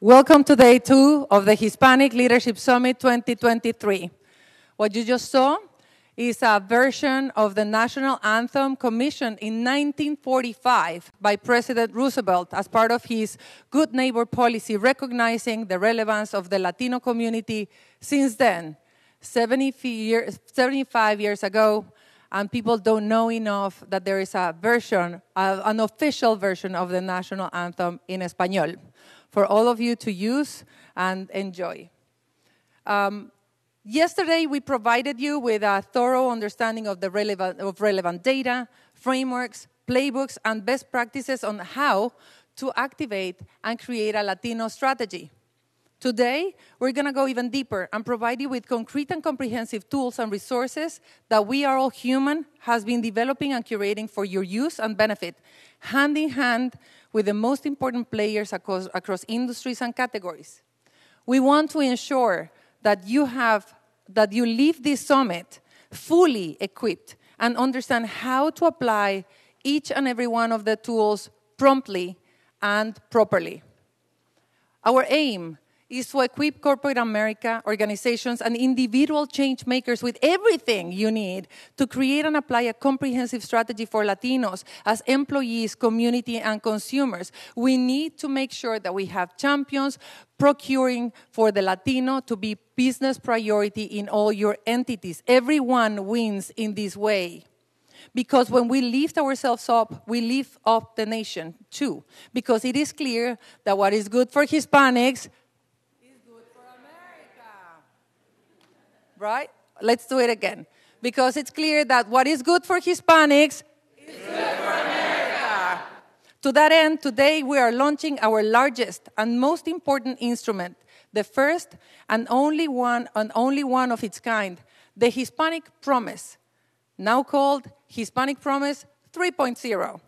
Welcome to day 2 of the Hispanic Leadership Summit 2023. What you just saw is a version of the national anthem commissioned in 1945 by President Roosevelt as part of his Good Neighbor policy, recognizing the relevance of the Latino community since then, 75 years ago, and people don't know enough that there is a version, an official version of the national anthem in Espanol, for all of you to use and enjoy. Yesterday, we provided you with a thorough understanding of relevant data, frameworks, playbooks, and best practices on how to activate and create a Latino strategy. Today, we're going to go even deeper and provide you with concrete and comprehensive tools and resources that We Are All Human has been developing and curating for your use and benefit, hand in hand with the most important players across industries and categories. We want to ensure that you leave this summit fully equipped and understand how to apply each and every one of the tools promptly and properly. Our aim is to equip corporate America, organizations, and individual change makers with everything you need to create and apply a comprehensive strategy for Latinos as employees, community, and consumers. We need to make sure that we have champions procuring for the Latino to be business priority in all your entities. Everyone wins in this way. Because when we lift ourselves up, we lift up the nation too. Because it is clear that what is good for Hispanics right? Let's do it again. Because it's clear that what is good for Hispanics is good for America. To that end, today we are launching our largest and most important instrument, the first and only one of its kind, the Hispanic Promise, now called Hispanic Promise 3.0.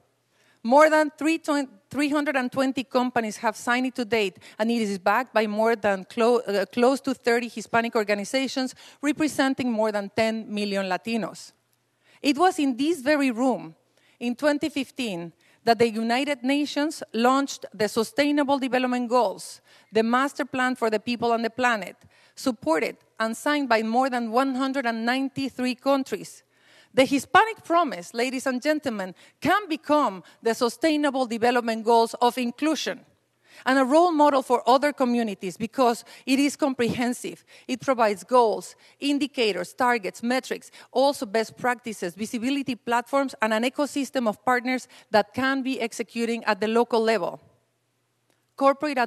More than 320 companies have signed it to date, and it is backed by more than close to 30 Hispanic organizations representing more than 10 million Latinos. It was in this very room, in 2015, that the United Nations launched the Sustainable Development Goals, the Master Plan for the People and the Planet, supported and signed by more than 193 countries. The Hispanic Promise, ladies and gentlemen, can become the Sustainable Development Goals of inclusion and a role model for other communities because it is comprehensive. It provides goals, indicators, targets, metrics, also best practices, visibility platforms, and an ecosystem of partners that can be executing at the local level. Corporate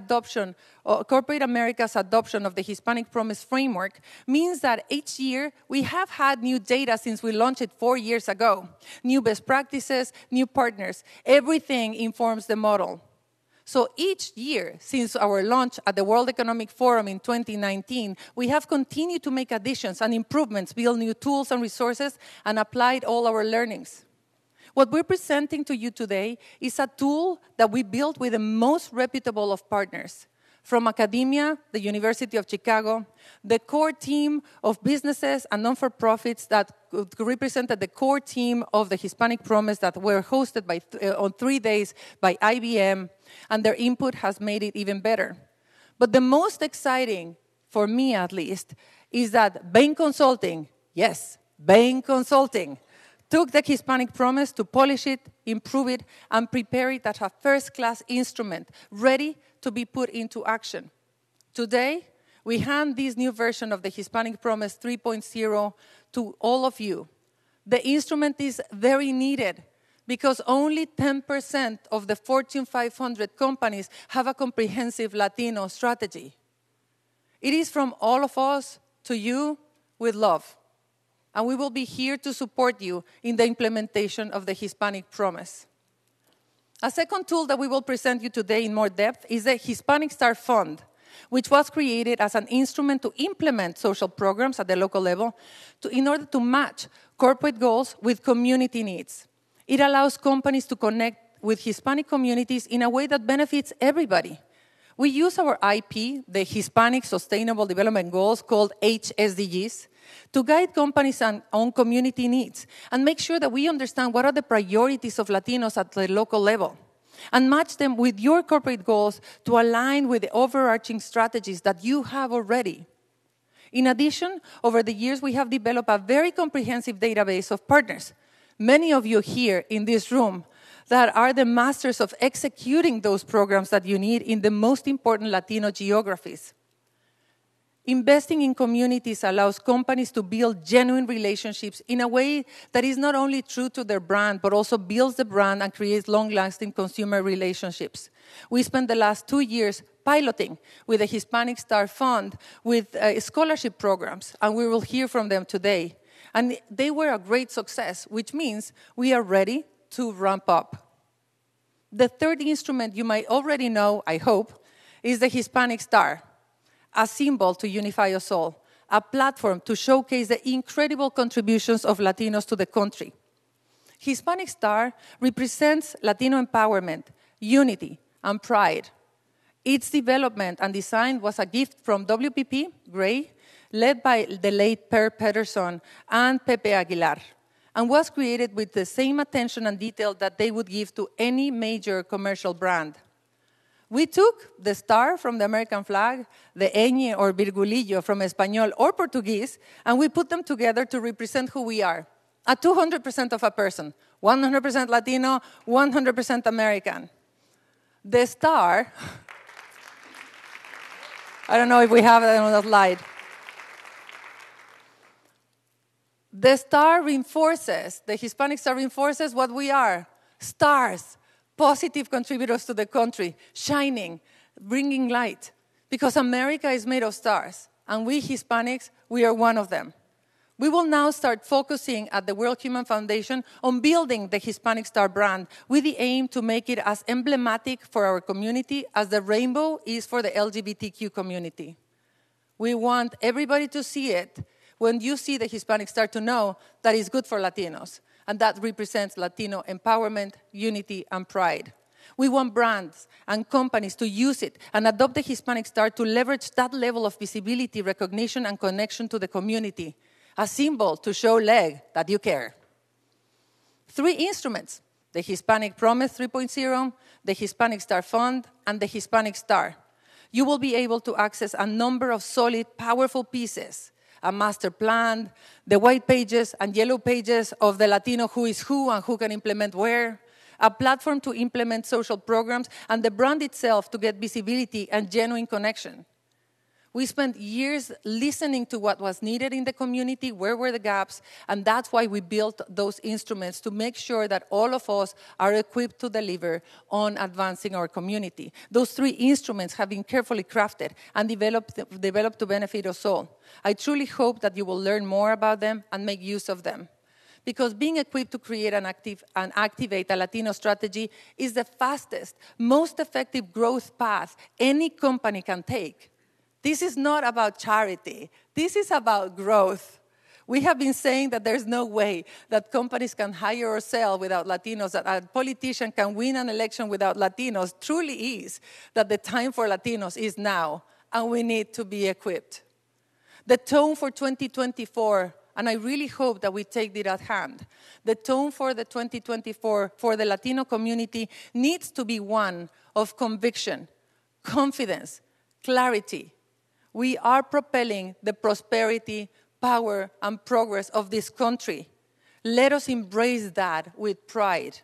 America's adoption of the Hispanic Promise framework means that each year we have had new data since we launched it 4 years ago. New best practices, new partners. Everything informs the model. So each year since our launch at the World Economic Forum in 2019, we have continued to make additions and improvements, build new tools and resources, and applied all our learnings. What we're presenting to you today is a tool that we built with the most reputable of partners. From academia, the University of Chicago, the core team of businesses and non-for-profits that represented the core team of the Hispanic Promise that were hosted on 3 days by IBM, and their input has made it even better. But the most exciting, for me at least, is that Bain Consulting, yes, Bain Consulting, took the Hispanic Promise to polish it, improve it, and prepare it as a first-class instrument, ready to be put into action. Today, we hand this new version of the Hispanic Promise 3.0 to all of you. The instrument is very needed because only 10% of the Fortune 500 companies have a comprehensive Latino strategy. It is from all of us to you with love. And we will be here to support you in the implementation of the Hispanic Promise. A second tool that we will present you today in more depth is the Hispanic Star Fund, which was created as an instrument to implement social programs at the local level in order to match corporate goals with community needs. It allows companies to connect with Hispanic communities in a way that benefits everybody. We use our IP, the Hispanic Sustainable Development Goals, called HSDGs, to guide companies on community needs and make sure that we understand what are the priorities of Latinos at the local level. and match them with your corporate goals to align with the overarching strategies that you have already. In addition, over the years, we have developed a very comprehensive database of partners. Many of you here in this room that are the masters of executing those programs that you need in the most important Latino geographies. Investing in communities allows companies to build genuine relationships in a way that is not only true to their brand, but also builds the brand and creates long-lasting consumer relationships. We spent the last 2 years piloting with the Hispanic Star Fund with scholarship programs, and we will hear from them today. And they were a great success, which means we are ready to ramp up. The third instrument you might already know, I hope, is the Hispanic Star, a symbol to unify us all, a platform to showcase the incredible contributions of Latinos to the country. Hispanic Star represents Latino empowerment, unity, and pride. Its development and design was a gift from WPP, Gray, led by the late Per Pedersen and Pepe Aguilar, and was created with the same attention and detail that they would give to any major commercial brand. We took the star from the American flag, the ñ or virgulillo from Espanol or Portuguese, and we put them together to represent who we are. A 200% of a person, 100% Latino, 100% American. The star, I don't know if we have it on the slide. The star reinforces, the Hispanic Star reinforces what we are, stars. Positive contributors to the country, shining, bringing light. Because America is made of stars, and we Hispanics, we are one of them. We will now start focusing at the World Human Foundation on building the Hispanic Star brand with the aim to make it as emblematic for our community as the rainbow is for the LGBTQ community. We want everybody to see it. When you see the Hispanic Star, to know that it's good for Latinos. And that represents Latino empowerment, unity, and pride. We want brands and companies to use it and adopt the Hispanic Star to leverage that level of visibility, recognition, and connection to the community, a symbol to show leg that you care. 3 instruments, the Hispanic Promise 3.0, the Hispanic Star Fund, and the Hispanic Star. You will be able to access a number of solid, powerful pieces, a master plan, the white pages and yellow pages of the Latino who is who and who can implement where, a platform to implement social programs, and the brand itself to get visibility and genuine connection. We spent years listening to what was needed in the community, where were the gaps, and that's why we built those instruments to make sure that all of us are equipped to deliver on advancing our community. Those 3 instruments have been carefully crafted and developed to benefit us all. I truly hope that you will learn more about them and make use of them. Because being equipped to create and activate a Latino strategy is the fastest, most effective growth path any company can take. This is not about charity. This is about growth. We have been saying that there's no way that companies can hire or sell without Latinos, that a politician can win an election without Latinos. Truly is that the time for Latinos is now, and we need to be equipped. The tone for 2024, and I really hope that we take it at hand, the tone for the 2024 for the Latino community needs to be one of conviction, confidence, clarity. We are propelling the prosperity, power, and progress of this country. Let us embrace that with pride.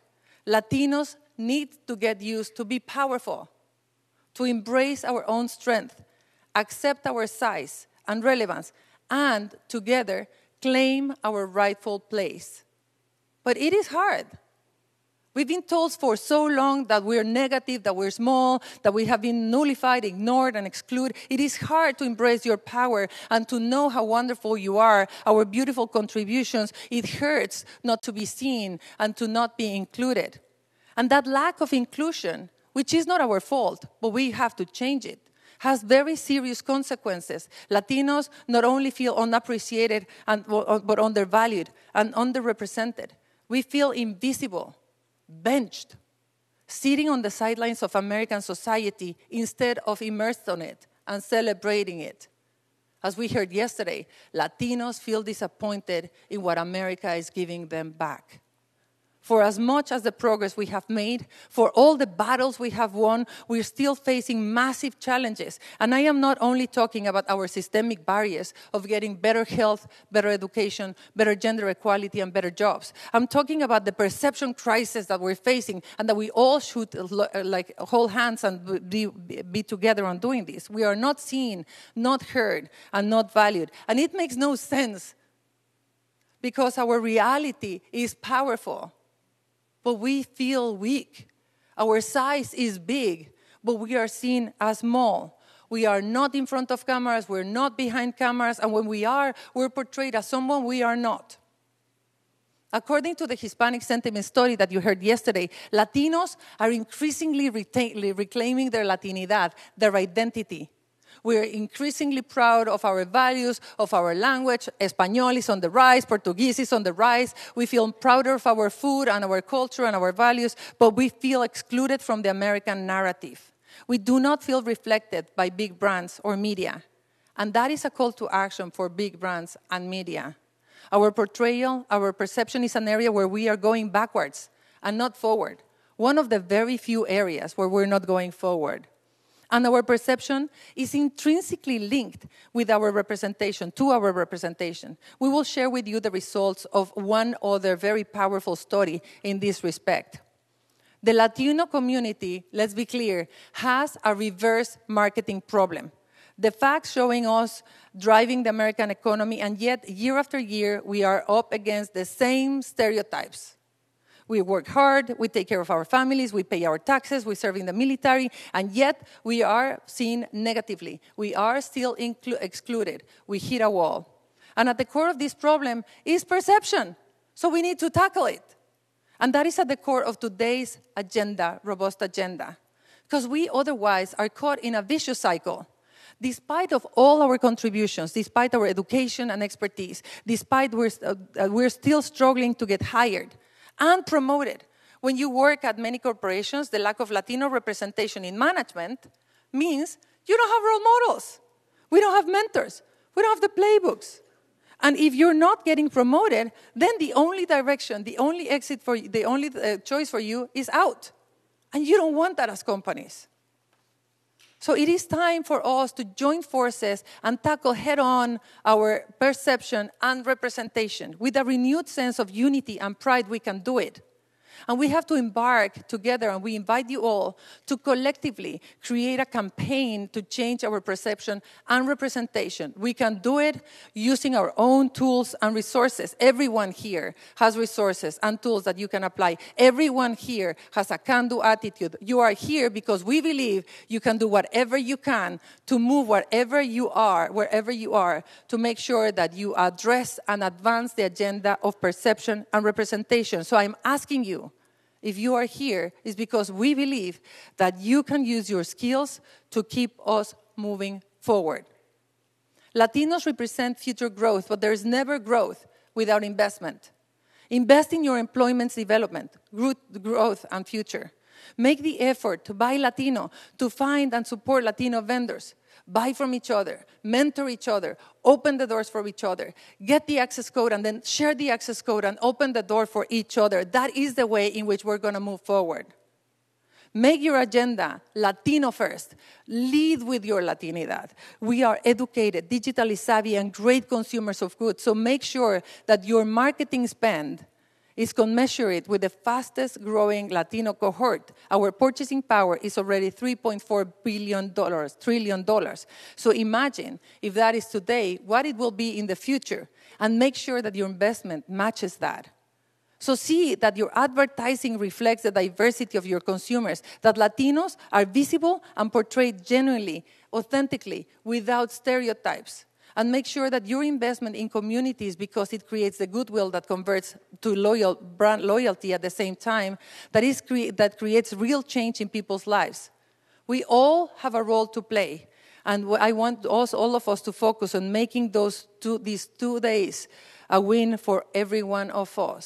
Latinos need to get used to be powerful, to embrace our own strength, accept our size and relevance, and together claim our rightful place. But it is hard. We've been told for so long that we're negative, that we're small, that we have been nullified, ignored, and excluded. It is hard to embrace your power and to know how wonderful you are, our beautiful contributions. It hurts not to be seen and to not be included. And that lack of inclusion, which is not our fault, but we have to change it, has very serious consequences. Latinos not only feel unappreciated, but undervalued and underrepresented. We feel invisible, benched, sitting on the sidelines of American society instead of immersed on it and celebrating it. As we heard yesterday, Latinos feel disappointed in what America is giving them back. For as much as the progress we have made, for all the battles we have won, we're still facing massive challenges. And I am not only talking about our systemic barriers of getting better health, better education, better gender equality, and better jobs. I'm talking about the perception crisis that we're facing and that we all should hold hands and be together on doing this. We are not seen, not heard, and not valued. And it makes no sense because our reality is powerful. But we feel weak. Our size is big, but we are seen as small. We are not in front of cameras, we're not behind cameras, and when we are, we're portrayed as someone we are not. According to the Hispanic sentiment study that you heard yesterday, Latinos are increasingly reclaiming their Latinidad, their identity. We're increasingly proud of our values, of our language. Espanol is on the rise, Portuguese is on the rise. We feel prouder of our food and our culture and our values, but we feel excluded from the American narrative. We do not feel reflected by big brands or media. And that is a call to action for big brands and media. Our portrayal, our perception is an area where we are going backwards and not forward. One of the very few areas where we're not going forward. And our perception is intrinsically linked with our representation, to our representation. We will share with you the results of one other very powerful study in this respect. The Latino community, let's be clear, has a reverse marketing problem. The facts showing us driving the American economy, and yet year after year, we are up against the same stereotypes. We work hard, we take care of our families, we pay our taxes, we serve in the military, and yet we are seen negatively. We are still excluded. We hit a wall. And at the core of this problem is perception. So we need to tackle it. And that is at the core of today's agenda, robust agenda. Because we otherwise are caught in a vicious cycle. Despite of all our contributions, despite our education and expertise, despite we're still struggling to get hired and promoted. When you work at many corporations, the lack of Latino representation in management means you don't have role models. We don't have mentors. We don't have the playbooks. And if you're not getting promoted, then the only direction, the only exit for you, the only choice for you is out. And you don't want that as companies. So it is time for us to join forces and tackle head-on our perception and representation. With a renewed sense of unity and pride, we can do it. And we have to embark together, and we invite you all to collectively create a campaign to change our perception and representation. We can do it using our own tools and resources. Everyone here has resources and tools that you can apply. Everyone here has a can-do attitude. You are here because we believe you can do whatever you can to move wherever you are, to make sure that you address and advance the agenda of perception and representation. So I'm asking you, if you are here, it's because we believe that you can use your skills to keep us moving forward. Latinos represent future growth, but there is never growth without investment. Invest in your employment's development, growth, and future. Make the effort to buy Latino, to find and support Latino vendors. Buy from each other, mentor each other, open the doors for each other, get the access code and then share the access code and open the door for each other. That is the way in which we're going to move forward. Make your agenda Latino first. Lead with your Latinidad. We are educated, digitally savvy, and great consumers of goods. So make sure that your marketing spend is commensurate with the fastest growing Latino cohort. Our purchasing power is already $3.4 trillion. So imagine if that is today, what it will be in the future, and make sure that your investment matches that. So see that your advertising reflects the diversity of your consumers, that Latinos are visible and portrayed genuinely, authentically, without stereotypes. And make sure that your investment in communities, because it creates the goodwill that converts to brand loyalty at the same time, that creates real change in people's lives. We all have a role to play. And I want also all of us to focus on making these 2 days a win for every one of us.